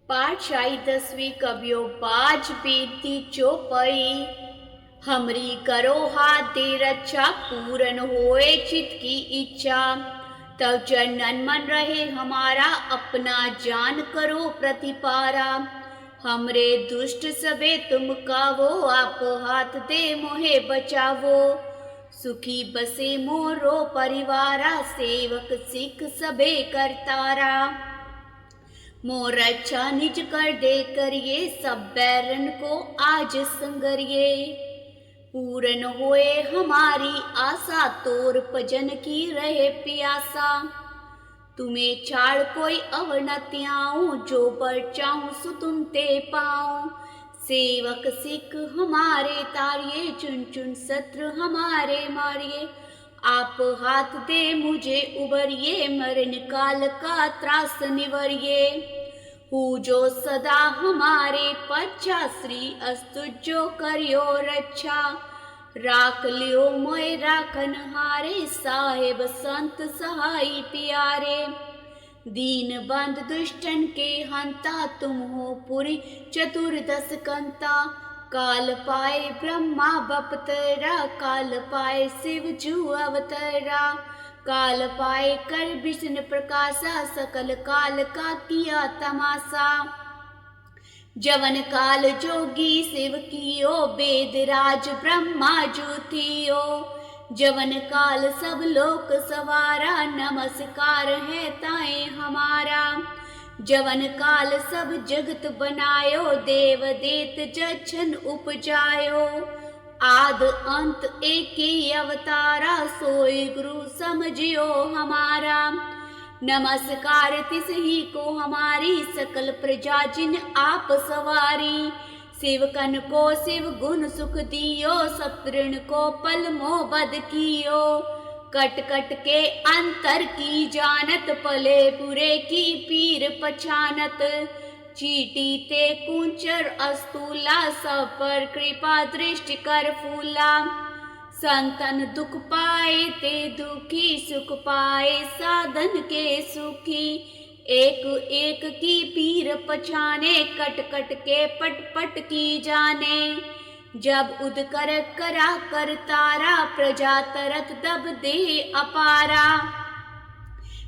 पाठशाही 10वीं कवियो बाज बीती चौपई। हमरी करो हाथ दे रक्षा, पूरन होए चित की इच्छा। तब जनन मन रहे हमारा, अपना जान करो प्रतिपारा। हमरे दुष्ट सबे तुम कावो, आप हाथ दे मोहे बचावो। सुखी बसे मोरो परिवारा, सेवक सिख सबे करतारा। मोर अच्छा निज कर दे करिए, सब बैरन को आज संगरिए। पूरन होए हमारी आशा, तोर भजन की रहे प्यासा। तुम्हें छाड़ कोई अवर न त्याऊं, जो बर चाहूं सो तुम ते पाऊं। सेवक सिख हमारे तारिये, चुन चुन शत्रु हमारे मारिए। आप हाथ दे मुझे उबरिए, मरण काल का त्रास निवरिए। हूँ जो सदा हमारे पच्छा, श्री अस्तु जो करियो रक्षा। राख लियो मोय राखन हारे, साहेब संत सहाई प्यारे। दीन बंद दुष्टन के हंता, तुम हो पुरी चतुर्दश कंता। काल पाए ब्रह्मा बपतरा, काल पाए शिव जू अवतरा। काल पाए कर विष्णु प्रकाशा, सकल काल का किया तमाशा। जवन काल जोगी शिव कियो, वेद राज ब्रह्मा जू थियो। जवन काल सब लोक सवारा, नमस्कार है ताए हमारा। जवन काल सब जगत बनायो, देव देत जछन उपजायो। आद अंत एक ही अवतारा, सोई गुरु समझियो हमारा। नमस्कार तिस ही को हमारी, सकल प्रजा जिन आप सवारी। शिवकन को शिव गुण सुख दियो, सप्तऋण को पल मोह बद कियो। कट कट के अंतर की जानत, पले बुरे की पीर पछानत। चीटी ते कुंचर अस्तूला, सब पर कृपा दृष्टि कर फूला। संतन दुख पाए ते दुखी, सुख पाए साधन के सुखी। एक एक की पीर पछाने, कट कट के पट पट की जाने। जब उद कर करा कर तारा, प्रजा तरत दब दे अपारा।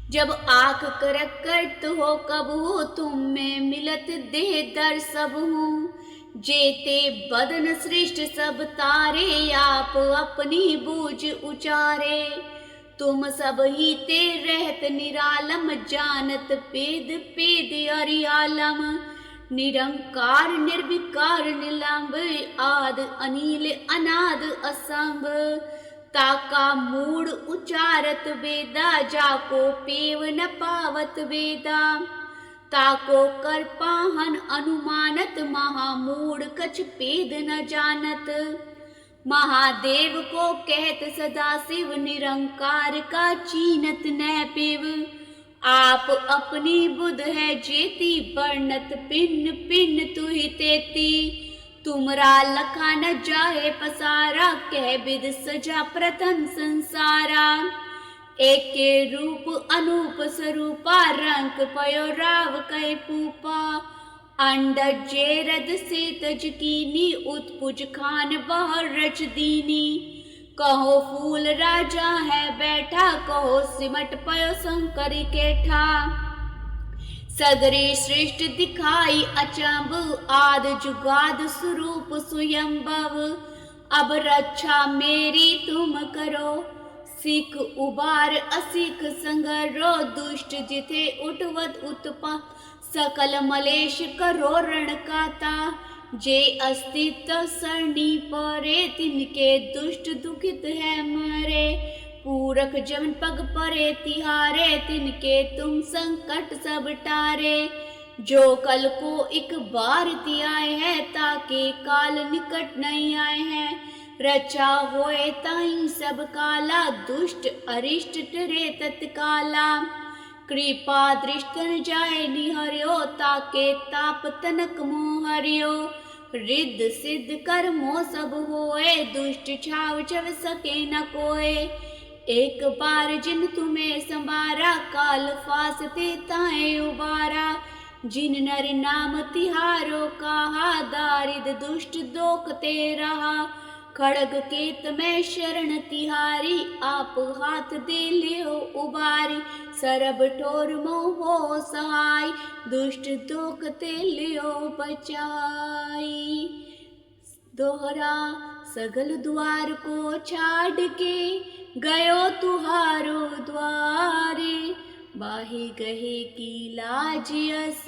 जब आख करक करत हो कब हो, तुम में मिलत दे दर सब हूँ। जेते बदन सृष्ट सब तारे, आप अपनी बूझ उचारे। तुम सब ही ते रहत निरालम, जानत पेद पेद अरियालम। निरंकार निर्विकार निलंब, आद अनिल अनाद असंभ। ताका मूड उचारत वेदा, जाको पेव न पावत वेदा। ताको कर पाहन अनुमानत, महामूढ़ कछ पेद न जानत। महादेव को कहत सदा शिव, निरंकार का चीनत न पेव। आप अपनी बुध है जेती, वर्णत पिन पिन तुहि तेती। तुमरा लखा न जाए पसारा, कह विद सजा प्रथम संसारा। एक के रूप अनूप स्वरूपा, रंक पयो राव कै पूपा। अंडज जेरद से तज कीनी, उत्पुज खान बहर रच दीनी। कहो फूल राजा है बैठा, कहो सिमट पयो शंकर केठा। सगरे सृष्टि दिखाई अचंभ, आद जुगाद स्वरूप स्वयंभव। अब रक्षा मेरी तुम करो, सिख उबार असिख संगरो। दुष्ट जिथे उठवत उत्पा, सकल मलेश करो रण काता। जे अस्तित्व सरणी परे, तिनके दुष्ट दुखित है मरे। पूरख जमन पग परे तिहारे, तिनके तुम संकट सब टारे। जो कल को एक बार तियाए है, ताके काल निकट नहीं आए हैं। रचा होए ताई सब काला, दुष्ट अरिष्ट टरे तत्काला। कृपा दृष्टन जाए निहर्यो, ताके ताप तनक मोहर्यो। रिद्ध सिद्ध कर्मो सब होए, दुष्ट छाव छव सके न कोय। एक बार जिन तुम्हें संवारा, काल फास ते ताए उबारा। जिन नर नाम तिहारो कहा, दारिद दुष्ट दोखते रहा। खड़ग केत में शरण तिहारी, आप हाथ दे लियो उबारी। सरब ठोर मोह सहाय, दुष्ट दोखते लियो बचाई। दोहरा सगल द्वार को छाड़ के, गयो तुहारो द्वारे। बाही गहे की लाज यस,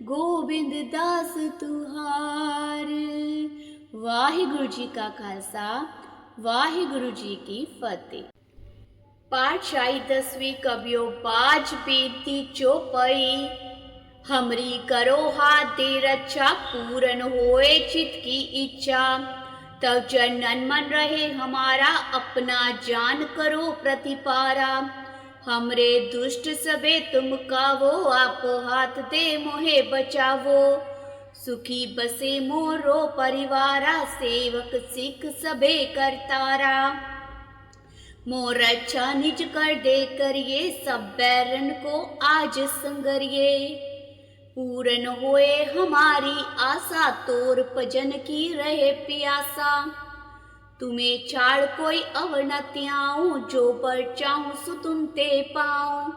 गोबिंद दास तुहार। वाहिगुरु जी का खालसा, वाहिगुरु जी की फतेह। पातशाही 10वीं कबियो बाज बेनती चौपाई। हमरी करो हाथ दे रक्षा, पूरन होए चित की इच्छा। तब चरणन मन रहे हमारा, अपना जान करो प्रतिपारा। हमरे दुष्ट सबे तुम कावो, आप हाथ दे मोहे बचावो। सुखी बसे मोरो परिवारा, सेवक सिख सबे करतारा। मोर अच्छा निज कर दे करिए, सब बैरन को आज संगरिए। पूरन होए हमारी आशा, तोर भजन की रहे प्यासा। तुम्हें छाड़ कोई अवर न त्याऊं, जो पर चाहूं सो तुम ते पाऊं।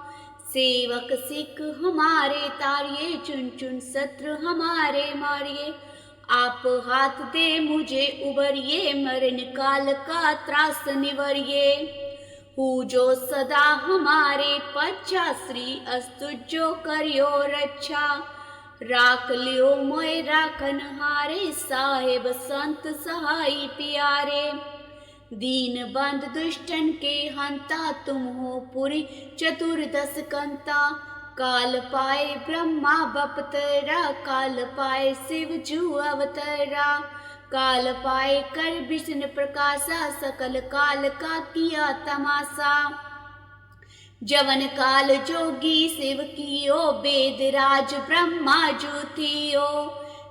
सेवक सिख हमारे तारिये, चुन चुन शत्रु हमारे मारिये। आप हाथ दे मुझे उबरिए, मरण काल का त्रास निवरिए। हूँ जो सदा हमारे पच्छा, श्री अस्तु जो करियो रक्षा। राख लियो मोय राखन हारे, साहेब संत सहाय प्यारे। दीन बंद दुष्टन के हंता, तुम हो पुरी चतुर्दश कंता। काल पाए ब्रह्मा बपतरा, काल पाए शिव जू अवतरा। काल पाए कर विष्णु प्रकाशा, सकल काल का किया तमाशा। जवन काल जोगी शिव कियो, वेद राज ब्रह्मा जू थियो।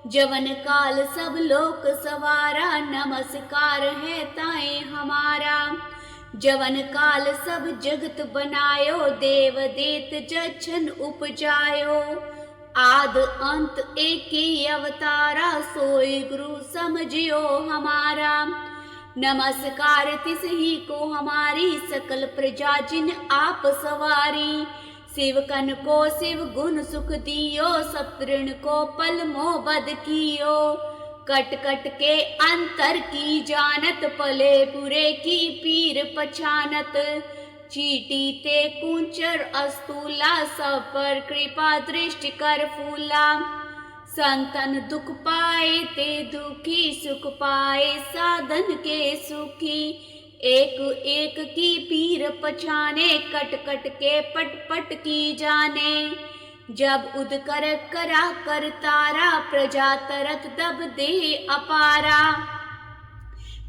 जवन काल सब लोक सवारा, नमस्कार है ताए हमारा। जवन काल सब जगत बनायो, देव देत जछन उपजायो। आद अंत एक ही अवतारा, सोई गुरु समझियो हमारा। नमस्कार तिस ही को हमारी, सकल प्रजा जिन आप सवारी। शिवकन को शिव गुण सुख दियो, शत्रुन को पल मोह बद कियो। कट कट के अंतर की जानत, पले बुरे की पीर पछानत। चीटी ते कुंचर अस्तूला, सब पर कृपा दृष्टि कर फूला। संतन दुख पाए ते दुखी, सुख पाए साधन के सुखी। एक एक की पीर पछाने, कट कट के पट पट की जाने। जब उद कर करा कर तारा, प्रजा तरत दब दे अपारा।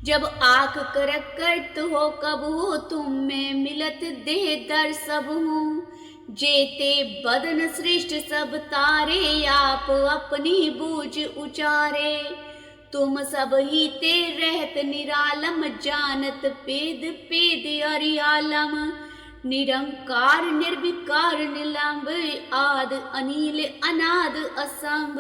जब आख कर करत हो कब हो, तुम में मिलत दे दर सब हूँ। जेते बदन सृष्ट सब तारे, आप अपनी बूझ उचारे। तुम सब ही ते रहत निरालम, जानत पेद पेद अरियालम। निरंकार निर्विकार निलंब, आद अनिल अनाद असंभ।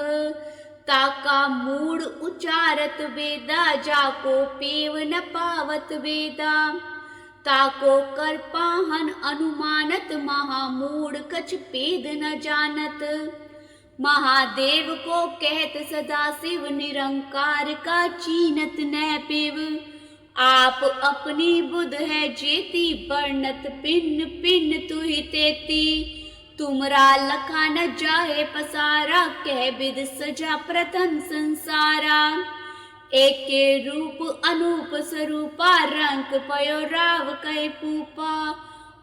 ताका मूड उचारत वेदा, जाको पेव न पावत वेदा। ताको कर पाहन अनुमानत, महामूढ़ कछ पेद न जानत। महादेव को कहत सदा शिव, निरंकार का चीनत न पेव। आप अपनी बुध है जेती, बरनत पिन पिन तुहि तेती। तुमरा लखा न जाहे पसारा, कह विद सजा प्रथम संसारा। एक के रूप अनूप स्वरूपा, रंग पयो राव कै पूपा।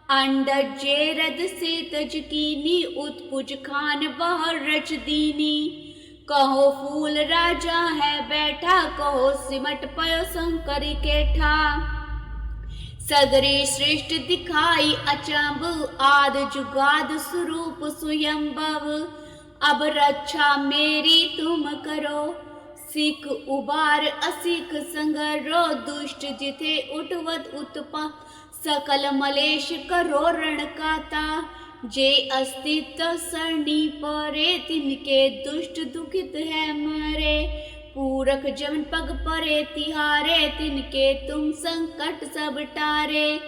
अंडर जेरद से तज कीनी, उत्पुज खान बहर रच दीनी। कहो फूल राजा है बैठा, कहो सिमट पयो शंकर केठा। सगरे सृष्टि दिखाई अचंभ, आद जुगाद स्वरूप स्वयंभव। अब रक्षा मेरी तुम करो, सिख उबार असिख संगरो। दुष्ट जिथे उठवत उत्पा, सकल मलेश करो रण काता। जे अस्तित्व सरणी परे तिनके दुष्ट दुखित है मरे। पूरख जमन पग परे तिहारे तिनके तुम संकट सब टारे।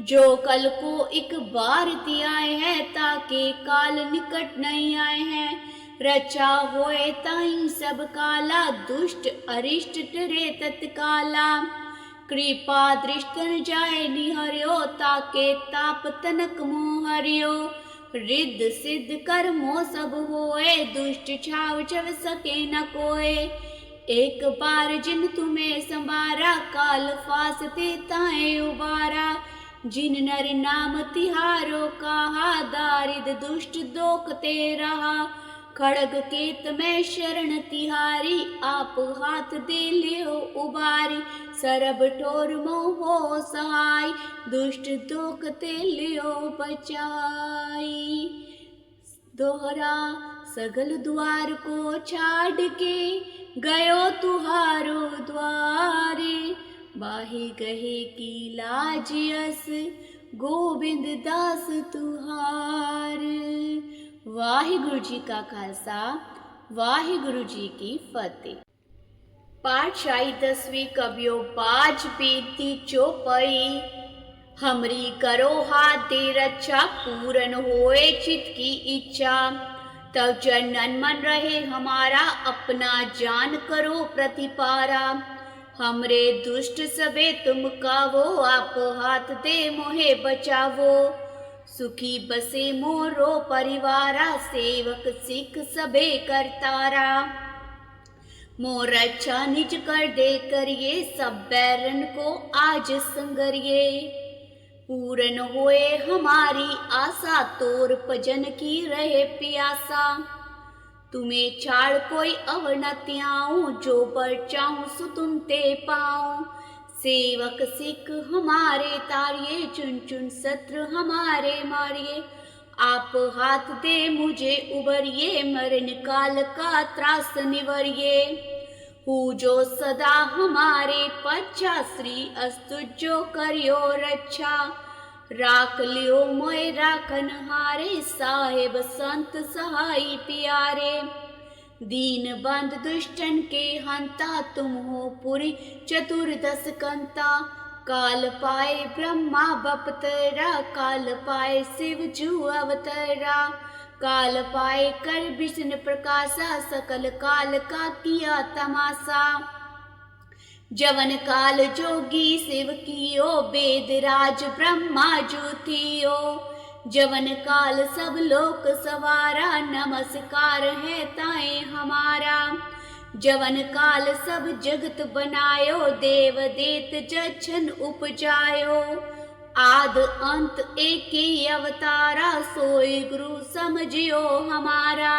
जो कल को एक बार ति आए है ताके काल निकट नहीं आए हैं। रचा होए ताई सब काला दुष्ट अरिष्ट टरे तत्काला। कृपा दृष्टन जाए निहर्यो ताके ताप तनक मोह हरियो। रिद्ध सिद्ध कर्मो सब होए दुष्ट छाव छव सके न कोय। एक बार जिन तुम्हें संवारा काल फासते ताए उबारा। जिन नर नाम तिहारो कहा दारिद दुष्ट दोखते रहा। खड़ग केत में शरण तिहारी आप हाथ दे लियो उबारी। सरब ठोर मोहो सहाय दुष्ट दोखते लियो बचाई। दोहरा सगल द्वार को छाड़ के गयो तुहारो द्वारे। बाही गहे की लाज यस गोबिंद दास तुहार। वाहिगुरु जी का खालसा वाहिगुरु जी की फतेह। पाठशाही 10वीं कबियो बाज बेनती चौपाई। हमरी करो हाथ दे रक्षा पूरन होए चित की इच्छा। तब चरणन मन रहे हमारा अपना जान करो प्रतिपारा। हमरे दुष्ट सबे तुम कावो आप हाथ दे मोहे बचावो। सुखी बसे मोरो परिवारा सेवक सिख सबे करतारा। मोर अच्छा निज कर दे करिए सब बैरन को आज संगरिए। पूरन होए हमारी आशा तोर भजन की रहे प्यासा। तुम्हें छाड़ कोई अवर न त्याऊं जो बर चाहूं सो तुम ते पाऊं। सेवक सिख हमारे तारिये चुन चुन शत्रु हमारे मारिए। आप हाथ दे मुझे उबरिए मरण काल का त्रास निवरिए। हूँ जो सदा हमारे पच्छा श्री अस्तु जो करियो रक्षा। राख लियो मोय राखन हारे साहेब संत सहाय प्यारे। दीन बंद दुष्टन के हंता तुम हो पुरी चतुर्दश कंता। काल पाए ब्रह्मा बपतरा काल पाए शिव जू अवतरा। काल पाए कर विष्णु प्रकाशा सकल काल का किया तमाशा। जवन काल जोगी शिव कियो वेद राज ब्रह्मा जू थियो। जवन काल सब लोक सवारा नमस्कार है ताए हमारा। जवन काल सब जगत बनायो देव देत जछन उपजायो। आद अंत एक ही अवतारा सोई गुरु समझियो हमारा।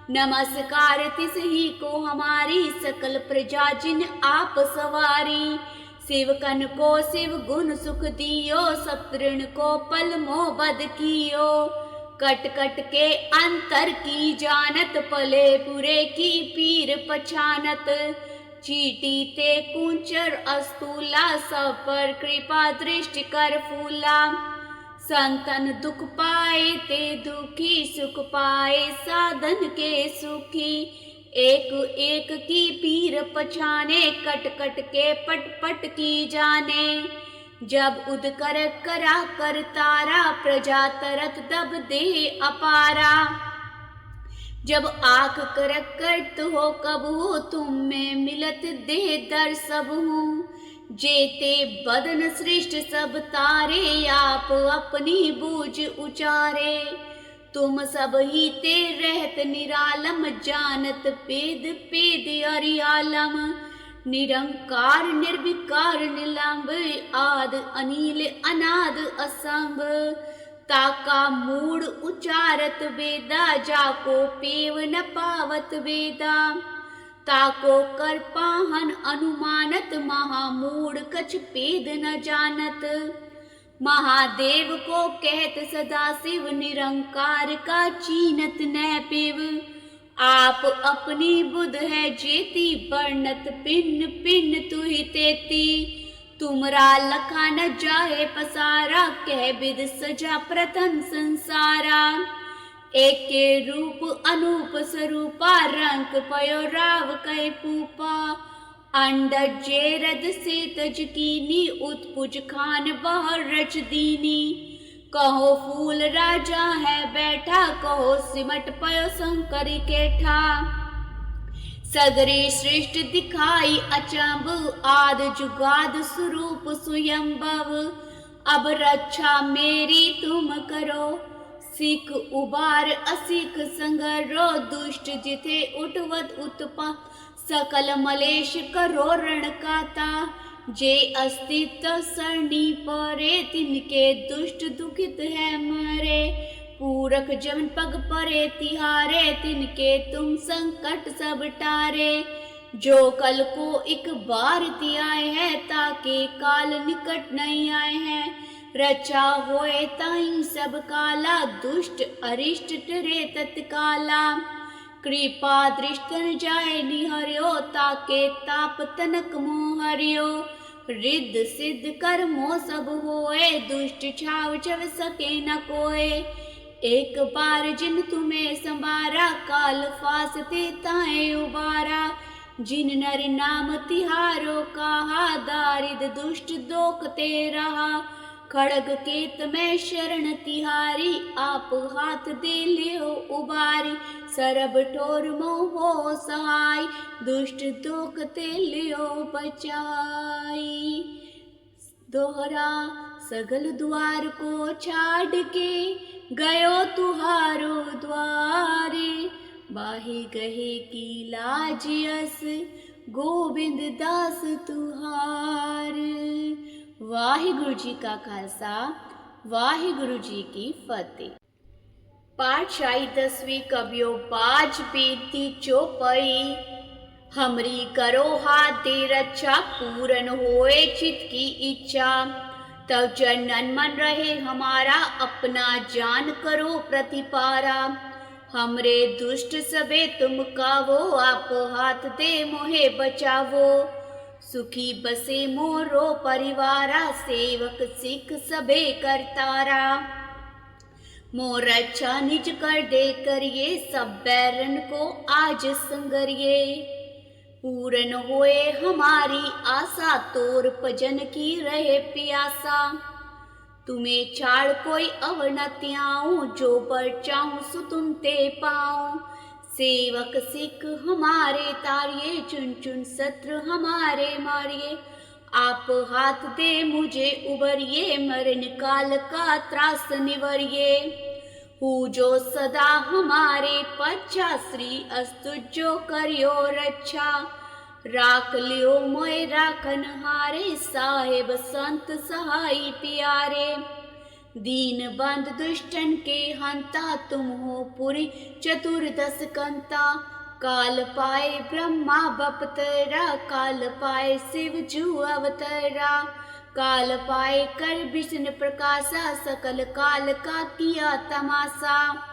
नमस्कार तिस ही को हमारी सकल प्रजा जिन आप सवारी। शिवकन को शिव गुण सुख दियो सतृण को पल मोह बद कियो। कट कट के अंतर की जानत पले बुरे की पीर पछानत। चीटी ते कुंचर अस्तूला सब पर कृपा दृष्टि कर फूला। संतन दुख पाए ते दुखी सुख पाए साधन के सुखी। एक एक की पीर पछाने कट कट के पट पट की जाने। जब उद कर करा कर तारा प्रजा तरत दब दे अपारा। जब आख कर करत हो कब हो तुम में मिलत दे दर सब हूँ। जेते बदन सृष्ट सब तारे आप अपनी बूझ उचारे। तुम सब ही ते रहत निरालम जानत पेद पेद अरियालम। निरंकार निर्विकार निलंब आद अनिल अनाद असंभ। ताका मूड उचारत वेदा जाको पेव न पावत वेदा। ताको कर पाहन अनुमानत महामूढ़ कछ पेद न जानत। महादेव को कहत सदा शिव निरंकार का चीनत न पिव। आप अपनी बुध है जेती वर्णत पिन्न पिन्न तुहि तेती। तुमरा लखा न जाहे पसारा, कह विद सजा प्रथम संसारा। एक के रूप अनूप स्वरूपा, रंग पयो राव कै पूपा। अंडज जेरद से तज कीनी, उत्पुज खान बहर रच दीनी। कहो फूल राजा है बैठा, कहो सिमट पयो शंकर केठा। सगरे श्रेष्ठ दिखाई अचंब, आद जुगाद स्वरूप स्वयंभव। अब रक्षा मेरी तुम करो, सिख उबार असिख संगरो। दुष्ट जिथे उठवत उत्पा, सकल मलेश करो रण काता। जे अस्तित्व सरणी परे, तिनके दुष्ट दुखित है मरे। पूरक जमन पग परे तिहारे, तिनके तुम संकट सब टारे। जो कल को एक बार आए है, ताके काल निकट नहीं आए हैं। रचा होए ताई सब काला, दुष्ट अरिष्ट टरे तत्काला। कृपा दृष्टन जाए निहर्यो, ताके ताप तनक मोह हरियो। रिद्ध सिद्ध कर्मो सब होए, दुष्ट छाव छव सके न कोय। एक बार जिन तुम्हें संबारा, काल फासते ताए उबारा। जिन नर नाम तिहारो कहा, दारिद दुष्ट दोखते रहा। खड़ग केत में शरण तिहारी, आप हाथ दे लियो उबारी। सरब ठोर मोहो सहाय, दुष्ट दोखते लियो बचाई। दोहरा सगल द्वार को छाड़ के, गयो तुहारो द्वारे। बाहि गहे की लाज यस, गोविंद दास तुहार। वाहिगुरु जी का खालसा, वाहिगुरु जी की फतेह। पातशाही 10वीं कबियो बाज बेनती चौपाई। हमरी करो हाथ दे रक्षा, पूरन होए चित की इच्छा। तब जनन मन रहे हमारा, अपना जान करो प्रतिपारा। हमरे दुष्ट सबे तुम कावो, आप हाथ दे मोहे बचावो। सुखी बसे मोरो परिवारा, सेवक सिख सबे करतारा। मोर अच्छा निज कर दे करिए, सब बैरन को आज संगरिए। पूरन होए हमारी आशा, तोर भजन की रहे प्यासा। तुम्हें छाड़ कोई अवनति आऊं, जो पर चाहूं सो तुम ते पाऊं। सेवक सिख हमारे तारिये, चुन चुन शत्रु हमारे मारिये। आप हाथ दे मुझे उबरिए, मरण काल का त्रास निवरिए। हूँ जो सदा हमारे पच्छा, श्री अस्तु जो करियो रक्षा। राख लियो मोय राखन हारे, साहेब संत सहाई प्यारे। दीन बंद दुष्टन के हंता, तुम हो पुरी चतुर्दश कंता। काल पाए ब्रह्मा बपतरा, काल पाए शिव जू अवतरा। काल पाए कर विष्णु प्रकाशा, सकल काल का किया तमाशा।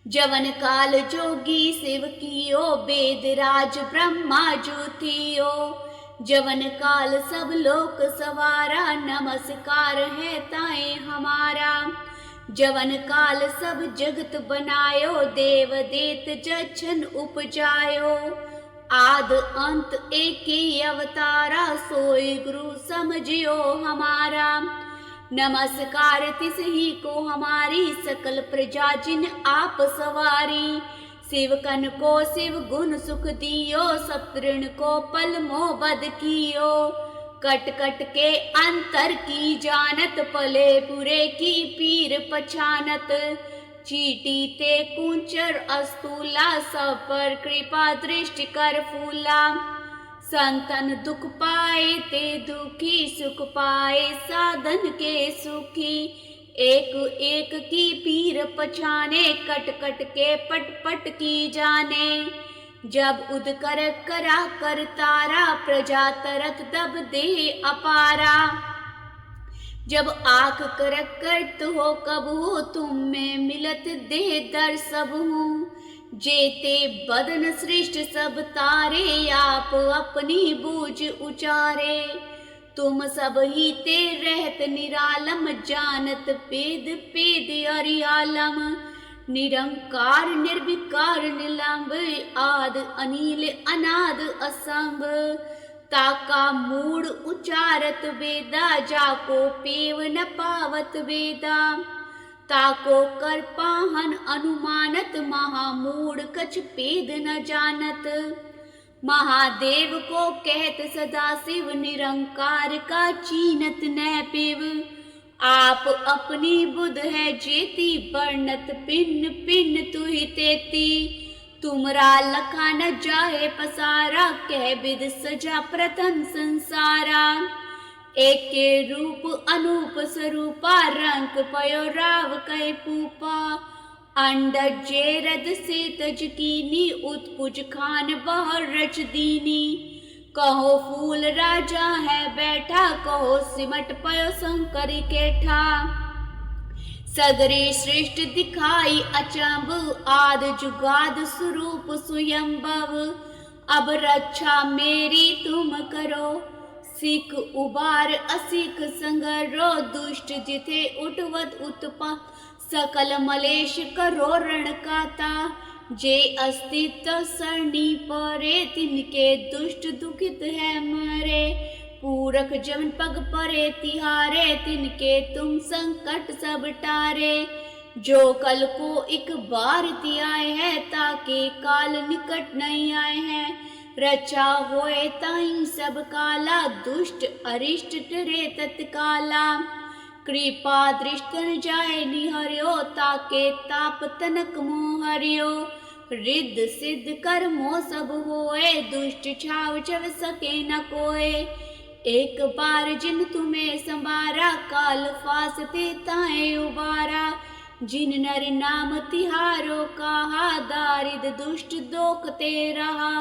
जवन काल जोगी शिव कियो, वेद राज ब्रह्मा ज्योतियो। जवन काल सब लोक सवारा, नमस्कार है ताए हमारा। जवन काल सब जगत बनायो, देव देत जछन उपजायो। आद अंत एक ही अवतारा, सोई गुरु समझियो हमारा। नमस्कार तिस ही को हमारी, सकल प्रजा जिन आप सवारी। शिवकन को शिव गुण सुख दियो, शत्रुन को पल मोह बद कियो। कट कट के अंतर की जानत, पले बुरे की पीर पछानत। चीटी ते कुंचर अस्तूला, सब पर कृपा दृष्टि कर फूला। संतन दुख पाए ते दुखी, सुख पाए साधन के सुखी। एक एक की पीर पछाने, कट कट के पट पट की जाने। जब उद कर करा कर तारा, प्रजा तरत दब दे अपारा। जब आँख कर करत हो कबहू, तुम में मिलत दे दर सबहू। जेते बदन सृष्ट सब तारे, आप अपनी बूझ उचारे। तुम सब ही ते रहत निरालम, जानत पेद पेद अरियालम। निरंकार निर्विकार निलंब, आद अनिल अनाद असंभ। ताका मूड उचारत वेदा, जाको पेव न पावत वेदा। ताको कर पाहन अनुमानत, महामूढ़ कछ पेद न जानत। महादेव को कहत सदा शिव, निरंकार का चीनत न पिव। आप अपनी बुध है जेती, वर्णत पिन पिन तुहि तेती। तुमरा लखा न जाहे पसारा, कह विद सजा प्रथम संसारा। एक के रूप अनूप स्वरूपा, रंक पयो राव कै पूपा। अंडज जेरद से तज कीनी, उत्पुज खान बहर रच दीनी। कहो फूल राजा है बैठा, कहो सिमट पयो शंकर केठा। सगरे श्रेष्ठ दिखाई अचंभ, आद जुगाद स्वरूप स्वयंभव। अब रक्षा मेरी तुम करो, सिख उबार असिख संगरो। दुष्ट जिथे उठवत उत्पा, सकल मलेश करो रण काता। जे अस्तित्व सरणी परे, तिनके दुष्ट दुखित है मरे। पूरख जमन पग परे तिहारे, तिनके तुम संकट सब टारे। जो कल को एक बार तियाए है, ताके काल निकट नहीं आए हैं। रचा होए ताई सब काला, दुष्ट अरिष्ट टरे तत्काला। कृपा दृष्टन जाए निहर्यो, ताके ताप तनक मोहर्यो। रिद्ध सिद्ध कर्मो सब होए, दुष्ट छाव चव सके न कोय। एक बार जिन तुम्हें संवारा, काल फासते ताए उबारा। जिन नर नाम तिहारो कहा, दारिद दुष्ट दोखते रहा।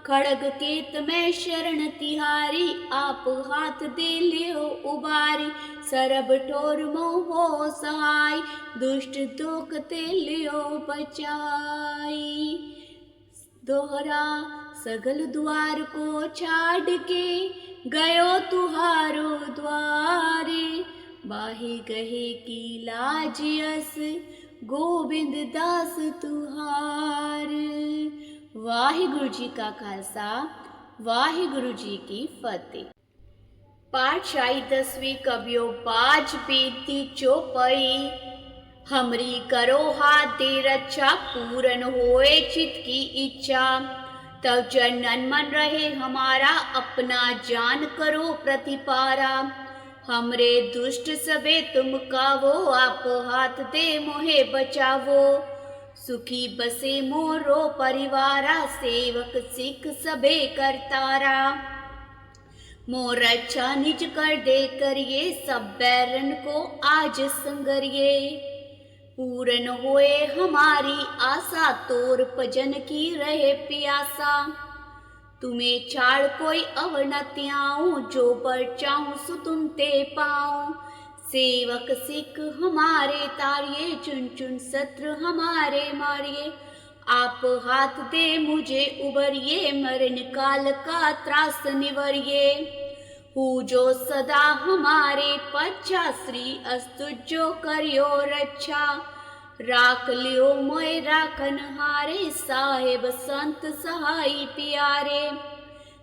खड़ग केत में शरण तिहारी, आप हाथ दे लियो उबारी। सरब ठोर मोहो सहाय, दुष्ट दोखते लियो बचाई। दोहरा सगल द्वार को छाड़ के, गयो तुहारो द्वारे। बाही गहे की लाज यस, गोविंद दास तुहार। वाहिगुरु जी का खालसा, वाहिगुरु जी की फतेह। पातशाही 10वीं कबियो बाज बेनती चौपाई। हमरी करो हाथ दे रक्षा, पूरन होए चित की इच्छा। तब जनन मन रहे हमारा, अपना जान करो प्रतिपारा। हमरे दुष्ट सबे तुम कावो, आप हाथ दे मोहे बचावो। सुखी बसे मोरो परिवारा, सेवक सिख सबे करतारा। मोर रक्षा निज कर दे करिए, सब बैरन को आज संगरिए। पूरन होए हमारी आशा, तोर भजन की रहे प्यासा। तुम्हें छाड़ कोई अवर न त्याऊं, जो पर चाहूं सो तुम ते पाऊं। सेवक सिख हमारे तारिये, चुन चुन शत्रु हमारे मारिये। आप हाथ दे मुझे उबरिए, मरण काल का त्रास निवरिए। हूँ जो सदा हमारे पच्छा, श्री अस्तु जो करियो रक्षा। राख लियो मोय राखन हारे, साहेब संत सहाई प्यारे।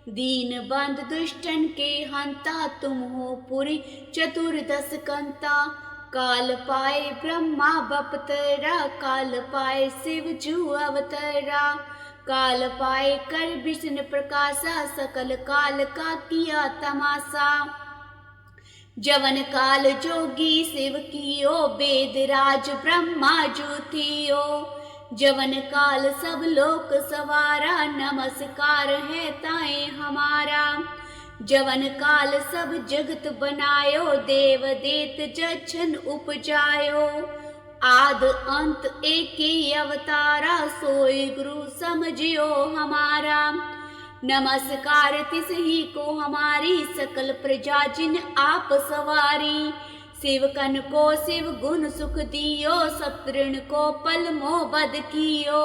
दीन बंद दुष्टन के हंता, तुम हो पुरी चतुर्दश कंता। काल पाए ब्रह्मा बपतरा, काल पाए शिव जू अवतरा। काल पाए कर विष्णु प्रकाशा, सकल काल का किया तमाशा। जवन काल जोगी शिव कियो, वेद राज ब्रह्मा जू थियो। जवन काल सब लोक सवारा, नमस्कार है ताए हमारा। जवन काल सब जगत बनायो, देव देत जछन उपजायो। आद अंत एक ही अवतारा, सोई गुरु समझियो हमारा। नमस्कार तिस ही को हमारी, सकल प्रजा जिन आप सवारी। शिवकन को शिव गुण सुख दियो, शत्रुन को पल मोह बद कियो।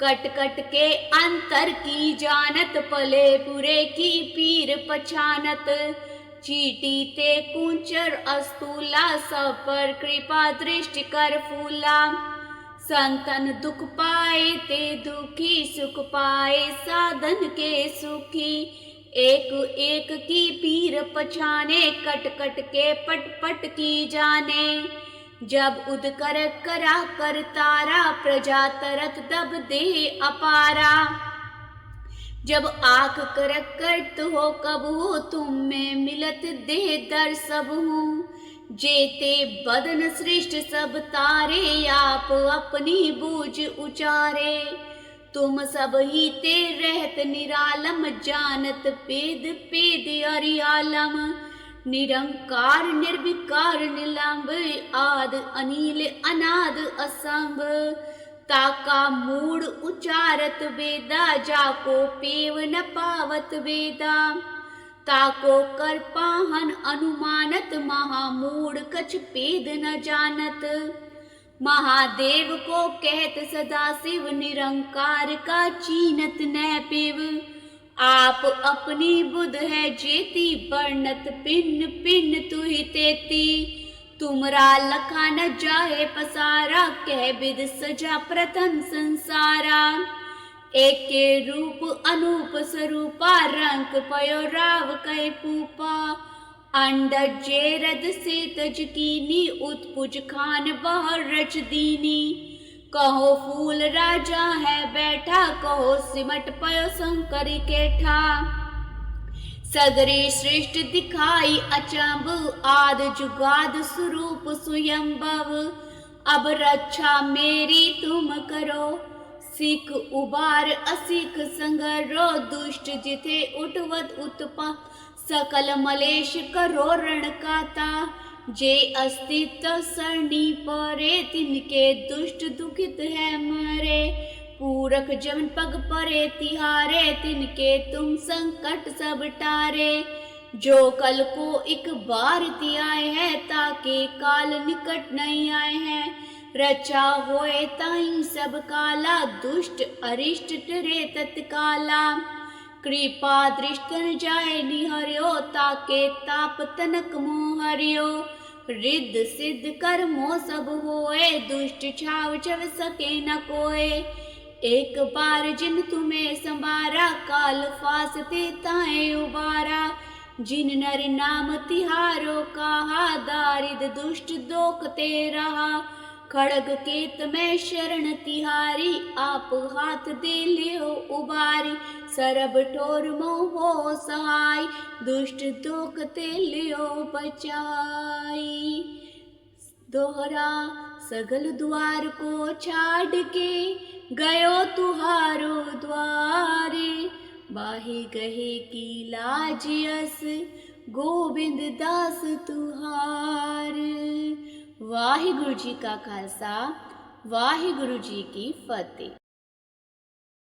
कट कट के अंतर की जानत, पले बुरे की पीर पछानत। चीटी ते कुंचर अस्तूला, सब पर कृपा दृष्टि कर फूला। संतन दुख पाए ते दुखी, सुख पाए साधन के सुखी। एक एक की पीर पछाने, कट कट के पट पट की जाने। जब उद कर करा कर तारा, प्रजा तरत दब दे अपारा। जब आख करक करत हो कब हो, तुम में मिलत दे दर सब हूँ। जेते बदन सृष्ट सब तारे, आप अपनी बूझ उचारे। तुम सब ही ते रहत निरालम, जानत पेद पेद अरियालम। निरंकार निर्विकार निलंब, आद अनिल अनाद असंभ। ताका मूड उचारत वेदा, जाको पेव न पावत वेदा। ताको कर पाहन अनुमानत, महामूढ़ कछ पेद न जानत। महादेव को कहत सदा शिव, निरंकार का चीनत न पेव। आप अपनी बुध है जेती, वर्णत पिन पिन तुहि तेती। तुमरा लखा न जाए पसारा, कह विद सजा प्रथम संसारा। एक के रूप अनूप स्वरूपा, रंक पयो राव कै पूपा। अंडज जेरद से तज कीनी, उत्पुज खान बहर रच दीनी। कहो फूल राजा है बैठा, कहो सिमट पयो शंकर केठा। सगरे श्रेष्ठ दिखाई अचंभ, आद जुगाद स्वरूप स्वयंभव। अब रक्षा मेरी तुम करो, सिख उबार असिख संगरो। दुष्ट जिथे उठवत उत्पा, सकल मलेश करो रण काता। जे अस्तित्व सरणी परे, तिनके दुष्ट दुखित है मरे। पूरख जमन पग परे तिहारे, तिनके तुम संकट सब टारे। जो कल को एक बार तियाए है, ताके काल निकट नहीं आए हैं। रचा होए ताई सब काला, दुष्ट अरिष्ट टरे तत्काला। कृपा दृष्टन जाए निहर्यो, ताके ताप तनक मोह हरियो। रिद्ध सिद्ध कर्मो सब होए, दुष्ट छाव छव सके न कोय। एक बार जिन तुम्हें संवारा, काल फासते ताए उबारा। जिन नर नाम तिहारो कहा, दारिद दुष्ट दोखते रहा। खड़ग केत में शरण तिहारी, आप हाथ दे लियो उबारी। सरब ठोर मोह सहाय, दुष्ट दोखते लियो बचाई। दोहरा सगल द्वार को छाड़ के, गयो तुहारो द्वारे। बाहि गहे की लाज यस, गोबिंद दास तुहार। वाहिगुरु जी का खालसा, वाहिगुरु जी की फतेह।